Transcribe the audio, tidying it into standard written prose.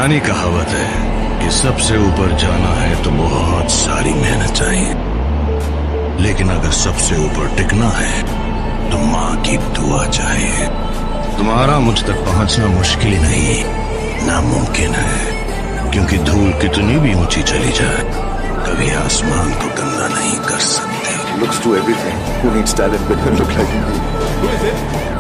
पुरानी कहावत है कि सबसे ऊपर जाना है तो बहुत सारी मेहनत चाहिए, लेकिन अगर सबसे ऊपर टिकना है तो माँ की दुआ चाहिए। तुम्हारा मुझ तक पहुंचना मुश्किल नहीं, नामुमकिन है, क्योंकि धूल कितनी भी ऊंची चली जाए कभी आसमान को गंदा नहीं कर सकते। Looks to everything. Who needs talent but don't look like me? Who is it?